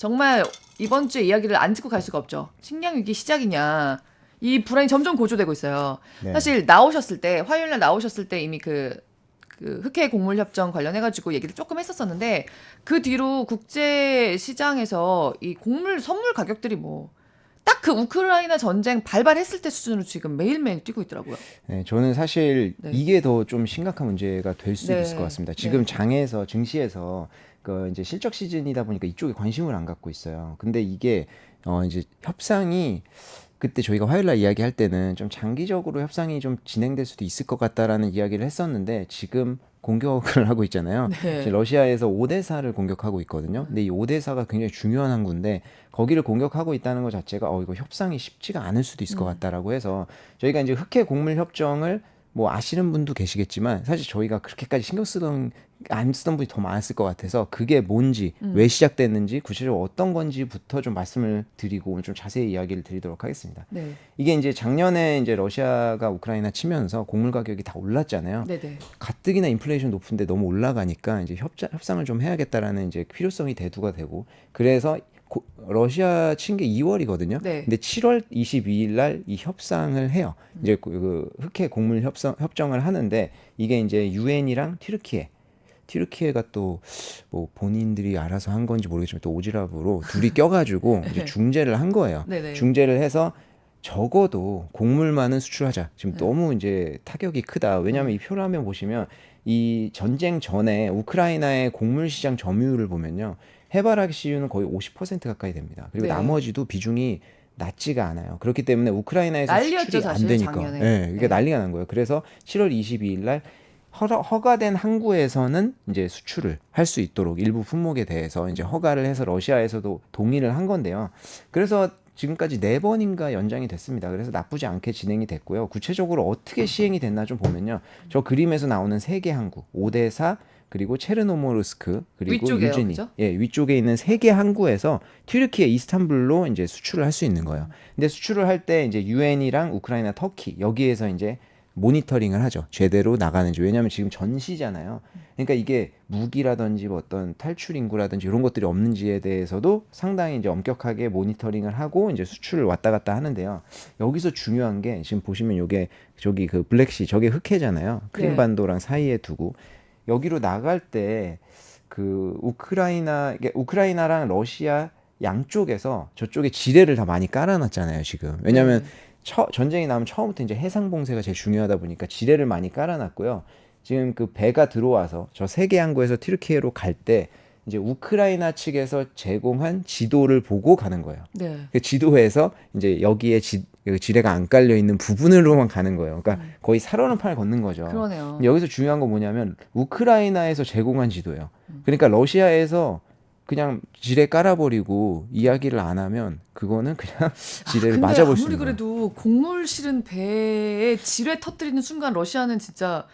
정말 이번 주에 이야기를 안 짚고 갈 수가 없죠. 식량 위기 시작이냐. 이 불안이 점점 고조되고 있어요. 네. 사실 나오셨을 때 화요일 날 나오셨을 때 이미 그 흑해 곡물 협정 관련해가지고 얘기를 조금 했었었는데 그 뒤로 국제 시장에서 이 곡물 선물 가격들이 뭐 딱 그 우크라이나 전쟁 발발했을 때 수준으로 지금 매일매일 뛰고 있더라고요. 네, 저는 사실 네. 이게 더 좀 심각한 문제가 될 수도 네. 있을 것 같습니다. 지금 네. 장에서 증시에서 그 이제 실적 시즌이다 보니까 이쪽에 관심을 안 갖고 있어요. 근데 이게 이제 협상이 그때 저희가 화요일 날 이야기할 때는 좀 장기적으로 협상이 좀 진행될 수도 있을 것 같다라는 이야기를 했었는데 지금 공격을 하고 있잖아요. 네. 지금 러시아에서 오데사를 공격하고 있거든요. 근데 이 오데사가 굉장히 중요한 항구인데 거기를 공격하고 있다는 것 자체가 이거 협상이 쉽지가 않을 수도 있을 것 같다라고 해서 저희가 이제 흑해 곡물 협정을 뭐 아시는 분도 계시겠지만 사실 저희가 그렇게까지 신경 쓰던 안 쓰던 분이 더 많았을 것 같아서 그게 뭔지 왜 시작됐는지 구체적으로 어떤 건지부터 좀 말씀을 드리고 오늘 좀 자세히 이야기를 드리도록 하겠습니다. 네. 이게 이제 작년에 이제 러시아가 우크라이나 치면서 곡물 가격이 다 올랐잖아요. 네네. 가뜩이나 인플레이션 높은데 너무 올라가니까 이제 협상을 좀 해야겠다라는 이제 필요성이 대두가 되고 그래서 러시아 친 게 2월이거든요. 네. 근데 7월 22일 날 이 협상을 해요. 이제 그 흑해 곡물 협정을 하는데 이게 이제 유엔이랑 튀르키예가 또 뭐 본인들이 알아서 한 건지 모르겠지만 또 오지랖으로 둘이 껴가지고 이제 중재를 한 거예요. 네네. 중재를 해서 적어도 곡물만은 수출하자. 지금 너무 이제 타격이 크다. 왜냐하면 이 표라면 보시면 이 전쟁 전에 우크라이나의 곡물 시장 점유율을 보면요. 해바라기 CU는 거의 50% 가까이 됩니다. 그리고 네. 나머지도 비중이 낮지가 않아요. 그렇기 때문에 우크라이나에서 난리였죠, 수출이 안 사실, 되니까. 작년에. 네, 이게 네. 난리가 난 거예요. 그래서 7월 22일 날 허가된 항구에서는 이제 수출을 할 수 있도록 일부 품목에 대해서 이제 허가를 해서 러시아에서도 동의를 한 건데요. 그래서 지금까지 4번인가 연장이 됐습니다. 그래서 나쁘지 않게 진행이 됐고요. 구체적으로 어떻게 시행이 됐나 좀 보면요. 저 그림에서 나오는 3개 항구, 오데사, 그리고 체르노모르스크, 그리고 위쪽에요, 유즈니, 그죠? 예, 위쪽에 있는 3개 항구에서 튀르키예 이스탄불로 이제 수출을 할 수 있는 거예요. 근데 수출을 할 때 이제 유엔이랑 우크라이나, 터키 여기에서 이제 모니터링을 하죠. 제대로 나가는지. 왜냐하면 지금 전시잖아요. 그러니까 이게 무기라든지 뭐 어떤 탈출 인구라든지 이런 것들이 없는지에 대해서도 상당히 이제 엄격하게 모니터링을 하고 이제 수출을 왔다 갔다 하는데요. 여기서 중요한 게 지금 보시면 요게 저기 그 블랙시 저게 흑해잖아요. 크림반도랑 사이에 두고 여기로 나갈 때 그 우크라이나랑 러시아 양쪽에서 저쪽에 지뢰를 다 많이 깔아놨잖아요. 지금. 왜냐하면 전쟁이 나면 처음부터 이제 해상 봉쇄가 제일 중요하다 보니까 지뢰를 많이 깔아놨고요. 지금 그 배가 들어와서 저 3개 항구에서 튀르키예로 갈 때 이제 우크라이나 측에서 제공한 지도를 보고 가는 거예요. 네. 그 지도에서 이제 여기에 지뢰가 안 깔려 있는 부분으로만 가는 거예요. 그러니까 거의 살얼음 판을 걷는 거죠. 그러네요. 여기서 중요한 건 뭐냐면 우크라이나에서 제공한 지도예요. 그러니까 러시아에서 그냥 지뢰 깔아버리고 이야기를 안 하면 그거는 그냥 지뢰를 맞아볼 수 아무리 있는 거예요. 그래도 곡물 실은 배에 지뢰 터뜨리는 순간 러시아는 진짜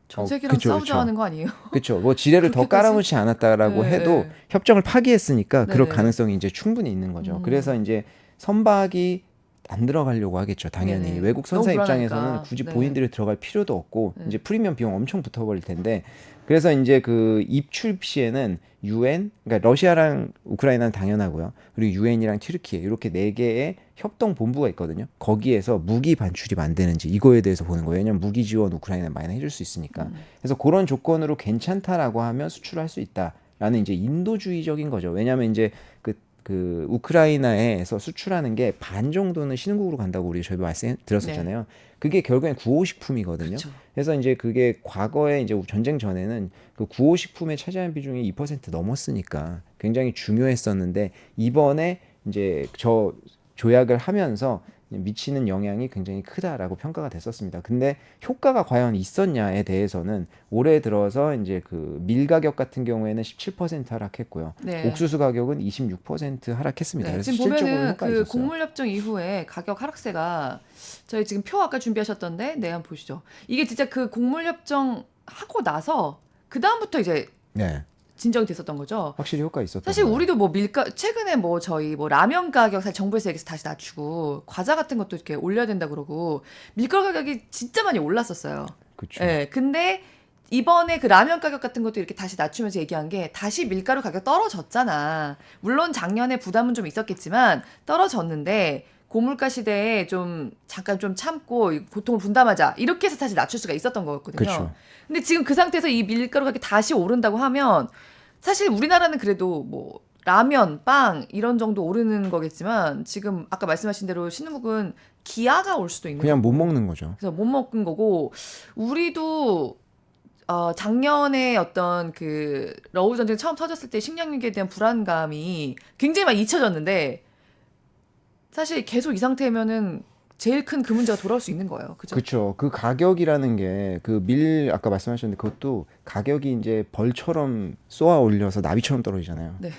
전 세계랑 그쵸, 싸우자 그쵸. 하는 거 아니에요? 그렇죠. 뭐 지뢰를 더 그렇게까지? 깔아놓지 않았다라고 네, 해도 네. 협정을 파기했으니까 그럴 네네. 가능성이 이제 충분히 있는 거죠. 그래서 이제 선박이 안 들어가려고 하겠죠. 당연히 네네. 외국 너무 선사 불안하니까. 입장에서는 굳이 네. 본인들이 들어갈 필요도 없고 이제 프리미엄 비용 엄청 붙어버릴 텐데 그래서 이제 그 입출 시에는 유엔, 그러니까 러시아랑 우크라이나는 당연하고요. 그리고 유엔이랑 튀르키예 이렇게 4개의 협동 본부가 있거든요. 거기에서 무기 반출이 안 되는지 이거에 대해서 보는 거예요. 왜냐면 무기 지원 우크라이나 많이 해줄 수 있으니까. 그래서 그런 조건으로 괜찮다라고 하면 수출할 수 있다라는 이제 인도주의적인 거죠. 왜냐하면 이제 그 우크라이나에서 수출하는 게 반 정도는 신흥국으로 간다고 저희 말씀 드렸었잖아요. 그게 결국엔 구호식품이거든요. 그쵸. 그래서 이제 그게 과거에 이제 전쟁 전에는 그 구호식품에 차지하는 비중이 2% 넘었으니까 굉장히 중요했었는데 이번에 이제 저 조약을 하면서 미치는 영향이 굉장히 크다라고 평가가 됐었습니다. 근데 효과가 과연 있었냐에 대해서는 올해 들어서 이제 그 밀 가격 같은 경우에는 17% 하락했고요. 네. 옥수수 가격은 26% 하락했습니다. 네, 그래서 지금 실질적으로 보면은 효과가 그 있었어요. 곡물 협정 이후에 가격 하락세가 저희 지금 표 아까 준비하셨던데 네 한번 보시죠. 이게 진짜 그 곡물 협정 하고 나서 그 다음부터 이제 네, 진정이 됐었던 거죠. 확실히 효과 있었던 사실 거예요. 우리도 뭐 밀가 최근에 뭐 저희 뭐 라면 가격 사실 정부에서 얘기해서 다시 낮추고 과자 같은 것도 이렇게 올려야 된다 그러고 밀가루 가격이 진짜 많이 올랐었어요. 그렇죠. 예. 근데 이번에 그 라면 가격 같은 것도 이렇게 다시 낮추면서 얘기한 게 다시 밀가루 가격 떨어졌잖아. 물론 작년에 부담은 좀 있었겠지만 떨어졌는데 고물가 시대에 좀 잠깐 좀 참고 이 고통을 분담하자 이렇게 해서 다시 낮출 수가 있었던 거였거든요. 그렇죠. 근데 지금 그 상태에서 이 밀가루 가격이 다시 오른다고 하면 사실 우리나라는 그래도 뭐 라면, 빵 이런 정도 오르는 거겠지만 지금 아까 말씀하신 대로 신흥국은 기아가 올 수도 있는 그냥 못 거고. 먹는 거죠. 그래서 못 먹은 거고 우리도 작년에 어떤 그 러우 전쟁 처음 터졌을 때 식량위기에 대한 불안감이 굉장히 많이 잊혀졌는데 사실 계속 이 상태면은 제일 큰 그 문제가 돌아올 수 있는 거예요. 그죠? 그렇죠. 그 가격이라는 게 그 밀 아까 말씀하셨는데 그것도 가격이 이제 벌처럼 쏘아 올려서 나비처럼 떨어지잖아요. 네.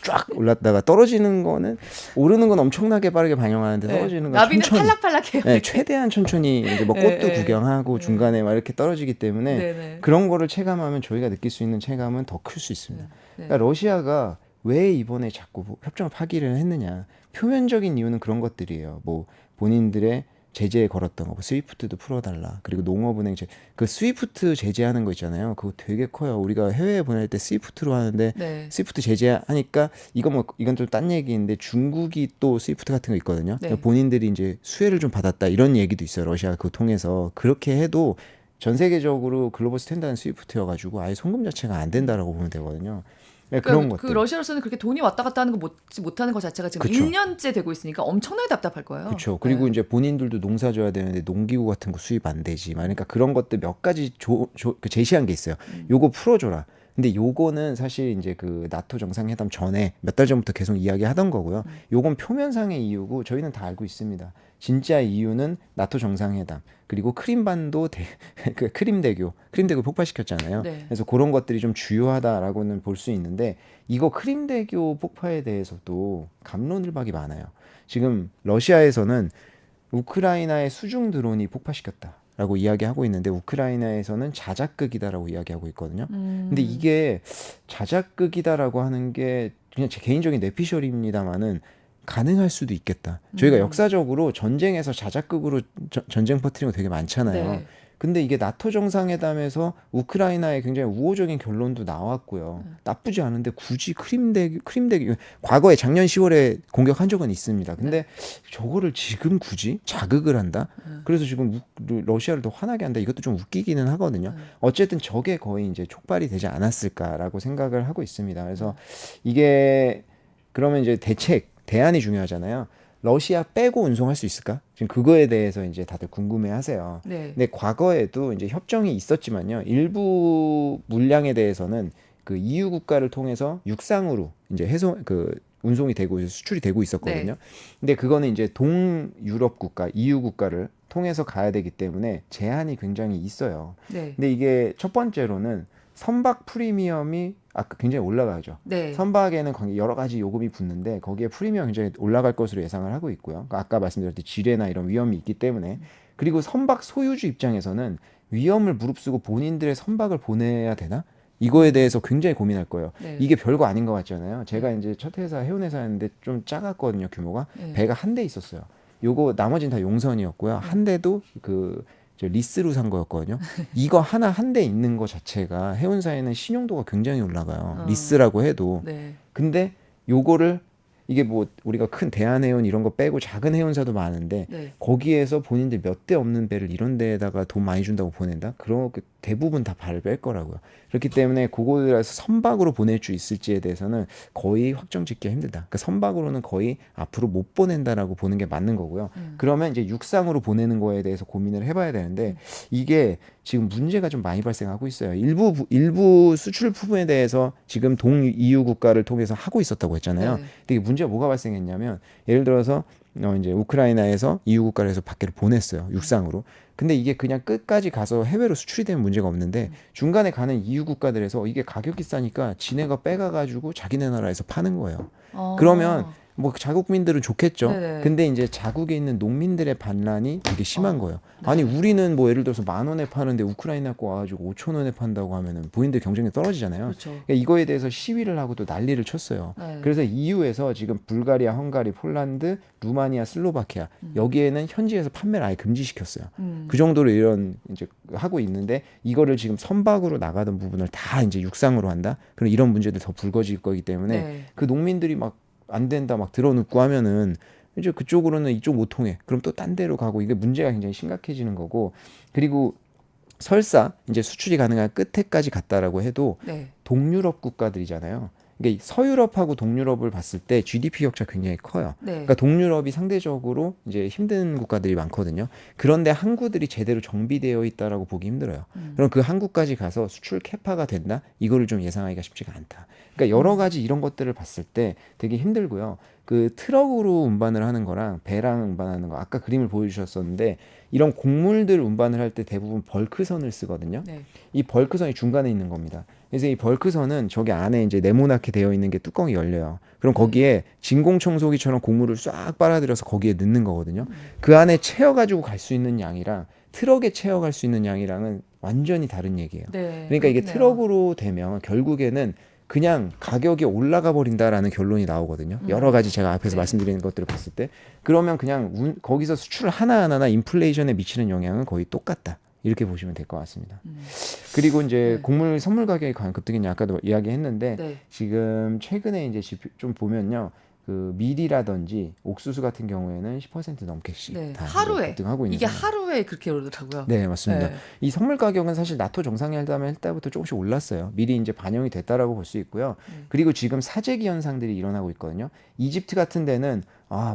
쫙 올랐다가 떨어지는 거는 오르는 건 엄청나게 빠르게 반영하는데 네. 떨어지는 건 나비는 천천히. 팔락팔락해요. 네, 최대한 천천히 이제 뭐 네, 꽃도 네. 구경하고 네. 중간에 막 이렇게 떨어지기 때문에 네네. 그런 거를 체감하면 저희가 느낄 수 있는 체감은 더 클 수 있습니다. 네. 그러니까 러시아가 왜 이번에 자꾸 협정을 파기를 했느냐? 표면적인 이유는 그런 것들이에요. 뭐 본인들의 제재에 걸었던 거, 뭐 스위프트도 풀어달라. 그리고 농업은행 그 스위프트 제재하는 거 있잖아요. 그거 되게 커요. 우리가 해외에 보낼 때 스위프트로 하는데 네. 스위프트 제재하니까 이건 좀 딴 얘기인데 중국이 또 스위프트 같은 거 있거든요. 네. 그러니까 본인들이 이제 수혜를 좀 받았다 이런 얘기도 있어요. 러시아가 그거 통해서 그렇게 해도 전 세계적으로 글로벌 스탠다드는 스위프트여가지고 아예 송금 자체가 안 된다라고 보면 되거든요. 네, 그런 그러니까 것들. 그 러시아로서는 그렇게 돈이 왔다 갔다 하는 거 못하는 것 자체가 지금 그쵸. 1년째 되고 있으니까 엄청나게 답답할 거예요. 그렇죠. 그리고 네. 이제 본인들도 농사 져야 되는데 농기구 같은 거 수입 안 되지. 막 그러니까 그런 것들 몇 가지 그 제시한 게 있어요. 요거 풀어줘라. 근데 요거는 사실 이제 그 나토 정상회담 전에 몇 달 전부터 계속 이야기하던 거고요. 요건 표면상의 이유고 저희는 다 알고 있습니다. 진짜 이유는 나토 정상회담 그리고 크림반도 그 크림대교 폭파시켰잖아요. 네. 그래서 그런 것들이 좀 주요하다라고는 볼 수 있는데 이거 크림대교 폭파에 대해서도 갑론을박이 많아요. 지금 러시아에서는 우크라이나의 수중 드론이 폭파시켰다라고 이야기하고 있는데 우크라이나에서는 자작극이다라고 이야기하고 있거든요. 근데 이게 자작극이다라고 하는 게 그냥 제 개인적인 뇌피셜입니다만은 가능할 수도 있겠다. 저희가 역사적으로 전쟁에서 자작극으로 전쟁 퍼뜨린 거 되게 많잖아요. 네. 근데 이게 나토 정상회담에서 우크라이나에 굉장히 우호적인 결론도 나왔고요. 나쁘지 않은데 굳이 크림대교 과거에 작년 10월에 공격한 적은 있습니다. 근데 저거를 지금 굳이 자극을 한다? 그래서 지금 러시아를 더 화나게 한다. 이것도 좀 웃기기는 하거든요. 어쨌든 저게 거의 이제 촉발이 되지 않았을까라고 생각을 하고 있습니다. 그래서 이게 그러면 이제 대안이 중요하잖아요. 러시아 빼고 운송할 수 있을까? 지금 그거에 대해서 이제 다들 궁금해하세요. 네. 근데 과거에도 이제 협정이 있었지만요. 일부 물량에 대해서는 그 EU 국가를 통해서 육상으로 이제 운송이 되고 수출이 되고 있었거든요. 네. 근데 그거는 이제 동유럽 국가, EU 국가를 통해서 가야 되기 때문에 제한이 굉장히 있어요. 네. 근데 이게 첫 번째로는 선박 프리미엄이 아까 굉장히 올라가죠. 네. 선박에는 여러 가지 요금이 붙는데 거기에 프리미엄이 굉장히 올라갈 것으로 예상을 하고 있고요. 그러니까 아까 말씀드렸듯이 지뢰나 이런 위험이 있기 때문에 그리고 선박 소유주 입장에서는 위험을 무릅쓰고 본인들의 선박을 보내야 되나? 이거에 대해서 굉장히 고민할 거예요. 네. 이게 별거 아닌 것 같잖아요. 제가 이제 첫 회사 해운회사였는데 좀 작았거든요, 규모가. 네. 배가 한 대 있었어요. 요거 나머지는 다 용선이었고요. 한 대도 저 리스로 산 거였거든요. 이거 하나 한 대 있는 거 자체가 해운사에는 신용도가 굉장히 올라가요. 리스라고 해도. 네. 근데 요거를 이게 뭐 우리가 큰 대한해운 이런 거 빼고 작은 해운사도 많은데 네. 거기에서 본인들 몇 대 없는 배를 이런 데에다가 돈 많이 준다고 보낸다? 그런 대부분 다 발을 뺄 거라고요. 그렇기 때문에 그거라서 선박으로 보낼 수 있을지에 대해서는 거의 확정 짓기가 힘들다. 그러니까 선박으로는 거의 앞으로 못 보낸다라고 보는 게 맞는 거고요. 그러면 이제 육상으로 보내는 거에 대해서 고민을 해봐야 되는데 이게 지금 문제가 좀 많이 발생하고 있어요. 일부 수출 부분에 대해서 지금 동EU 국가를 통해서 하고 있었다고 했잖아요. 네. 근데 이게 문제가 뭐가 발생했냐면 예를 들어서 이제 우크라이나에서 EU 국가를 해서 밖으로 보냈어요. 육상으로. 근데 이게 그냥 끝까지 가서 해외로 수출이 되면 문제가 없는데 중간에 가는 EU 국가들에서 이게 가격이 싸니까 지네가 빼가가지고 자기네 나라에서 파는 거예요. 그러면 뭐 자국민들은 좋겠죠. 네네. 근데 이제 자국에 있는 농민들의 반란이 되게 심한 거예요. 아니 우리는 뭐 예를 들어서 10,000원에 파는데 우크라이나 거 와가지고 5,000원에 판다고 하면은 본인들 경쟁력 떨어지잖아요. 그렇죠. 그러니까 이거에 대해서 시위를 하고 또 난리를 쳤어요. 네. 그래서 EU에서 지금 불가리아, 헝가리, 폴란드, 루마니아, 슬로바키아 여기에는 현지에서 판매를 아예 금지시켰어요. 그 정도로 이런 이제 하고 있는데 이거를 지금 선박으로 나가던 부분을 다 이제 육상으로 한다. 그럼 이런 문제들 더 불거질 거기 때문에 네. 그 농민들이 막 안 된다 막 들어눕고 하면은 이제 그쪽으로는 이쪽 못 통해. 그럼 또 딴 데로 가고 이게 문제가 굉장히 심각해지는 거고 그리고 설사 이제 수출이 가능한 끝에까지 갔다라고 해도 네. 동유럽 국가들이잖아요. 그러니까 서유럽하고 동유럽을 봤을 때 GDP 격차 굉장히 커요. 네. 그러니까 동유럽이 상대적으로 이제 힘든 국가들이 많거든요. 그런데 항구들이 제대로 정비되어 있다라고 보기 힘들어요. 그럼 그 항구까지 가서 수출 캐파가 된다? 이거를 좀 예상하기가 쉽지가 않다. 그러니까 여러 가지 이런 것들을 봤을 때 되게 힘들고요. 그 트럭으로 운반을 하는 거랑 배랑 운반하는 거 아까 그림을 보여주셨었는데 이런 곡물들 운반을 할 때 대부분 벌크선을 쓰거든요. 네. 이 벌크선이 중간에 있는 겁니다. 그래서 이 벌크선은 저기 안에 이제 네모나게 되어 있는 게 뚜껑이 열려요. 그럼 거기에 진공청소기처럼 곡물을 싹 빨아들여서 거기에 넣는 거거든요. 그 안에 채워가지고 갈 수 있는 양이랑 트럭에 채워갈 수 있는 양이랑은 완전히 다른 얘기예요. 네. 그러니까 이게 그렇겠네요. 트럭으로 되면 결국에는 그냥 가격이 올라가 버린다라는 결론이 나오거든요. 여러 가지 제가 앞에서 네. 말씀드리는 것들을 봤을 때 그러면 그냥 거기서 수출 하나하나나 인플레이션에 미치는 영향은 거의 똑같다. 이렇게 보시면 될 것 같습니다. 그리고 이제 네. 곡물 선물 가격이 과연 급등했냐 아까도 이야기했는데 네. 지금 최근에 이제 좀 보면요. 그 밀이라든지 옥수수 같은 경우에는 10% 넘게씩 네. 다 하루에 급등하고 있는 이게 상황. 하루에 그렇게 오르더라고요. 네, 맞습니다. 네. 이 선물 가격은 사실 나토 정상회담을 할 때부터 조금씩 올랐어요. 미리 이제 반영이 됐다라고 볼 수 있고요. 그리고 지금 사재기 현상들이 일어나고 있거든요. 이집트 같은 데는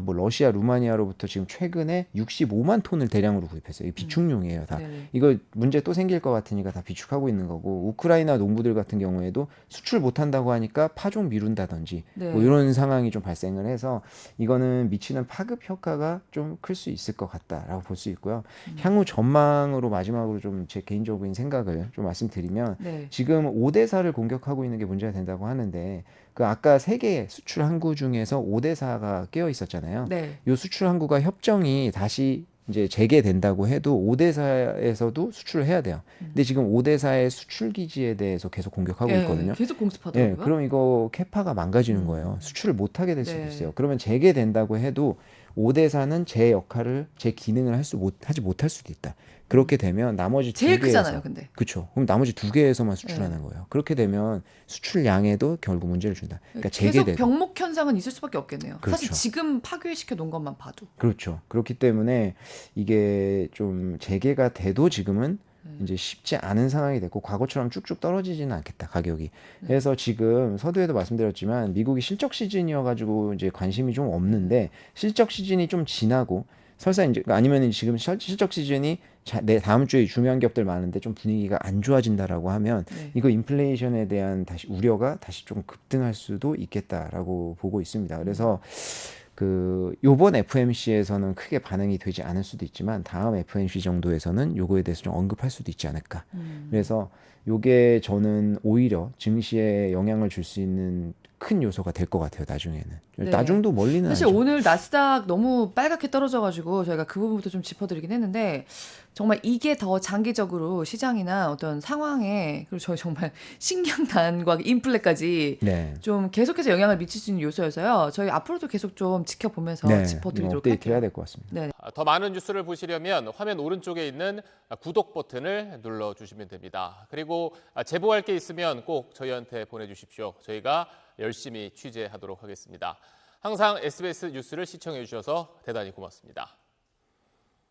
뭐 러시아, 루마니아로부터 지금 최근에 65만 톤을 대량으로 구입했어요. 이 비축용이에요, 다. 네네. 이거 문제 또 생길 것 같으니까 다 비축하고 있는 거고 우크라이나 농부들 같은 경우에도 수출 못 한다고 하니까 파종 미룬다든지 네. 뭐 이런 상황이 좀 발생을 해서 이거는 미치는 파급 효과가 좀 클 수 있을 것 같다라고 볼 수 있고요. 향후 전망으로 마지막으로 좀 제 개인적인 생각을 좀 말씀드리면 네. 지금 오데사를 공격하고 있는 게 문제가 된다고 하는데 그 아까 세계 수출 항구 중에서 오데사가 끼어 있었잖아요. 네. 이 수출 항구가 협정이 다시 이제 재개된다고 해도 오데사에서도 수출을 해야 돼요. 근데 지금 오데사의 수출 기지에 대해서 계속 공격하고 예, 있거든요. 계속 예, 공습하더라고요. 그럼 이거 캐파가 망가지는 거예요. 수출을 못 하게 될 수도 네. 있어요. 그러면 재개된다고 해도 오데사는 제 역할을, 제 기능을 하지 못할 수도 있다. 그렇게 되면 나머지 제일 두 개에서 크잖아요, 근데. 그렇죠. 그럼 나머지 두 개에서만 수출하는 거예요. 그렇게 되면 수출량에도 결국 문제를 준다. 그러니까 계속 재개되고 병목 현상은 있을 수밖에 없겠네요. 사실 그렇죠. 지금 파괴시켜 놓은 것만 봐도. 그렇죠. 그렇기 때문에 이게 좀 재개가 돼도 지금은 이제 쉽지 않은 상황이 됐고 과거처럼 쭉쭉 떨어지지는 않겠다 가격이. 그래서 지금 서두에도 말씀드렸지만 미국이 실적 시즌이어가지고 이제 관심이 좀 없는데 실적 시즌이 좀 지나고 설사 이제 아니면 지금 실적 시즌이 다음 주에 중요한 기업들 많은데 좀 분위기가 안 좋아진다라고 하면 네. 이거 인플레이션에 대한 다시 우려가 다시 좀 급등할 수도 있겠다라고 보고 있습니다. 그래서 그 요번 FMC에서는 크게 반응이 되지 않을 수도 있지만 다음 FMC 정도에서는 요거에 대해서 좀 언급할 수도 있지 않을까. 그래서 요게 저는 오히려 증시에 영향을 줄 수 있는 큰 요소가 될 것 같아요. 나중에는. 네. 나중도 멀리는 사실 아니죠. 오늘 나스닥 너무 빨갛게 떨어져가지고 저희가 그 부분부터 좀 짚어드리긴 했는데 정말 이게 더 장기적으로 시장이나 어떤 상황에 그리고 저희 정말 식량난과 인플레까지 네. 좀 계속해서 영향을 미칠 수 있는 요소여서요. 저희 앞으로도 계속 좀 지켜보면서 네. 이거 짚어드리도록 업데이트 해야 할게요. 될 것 같습니다. 네. 더 많은 뉴스를 보시려면 화면 오른쪽에 있는 구독 버튼을 눌러주시면 됩니다. 그리고 제보할 게 있으면 꼭 저희한테 보내주십시오. 저희가 열심히 취재하도록 하겠습니다. 항상 SBS 뉴스를 시청해 주셔서 대단히 고맙습니다.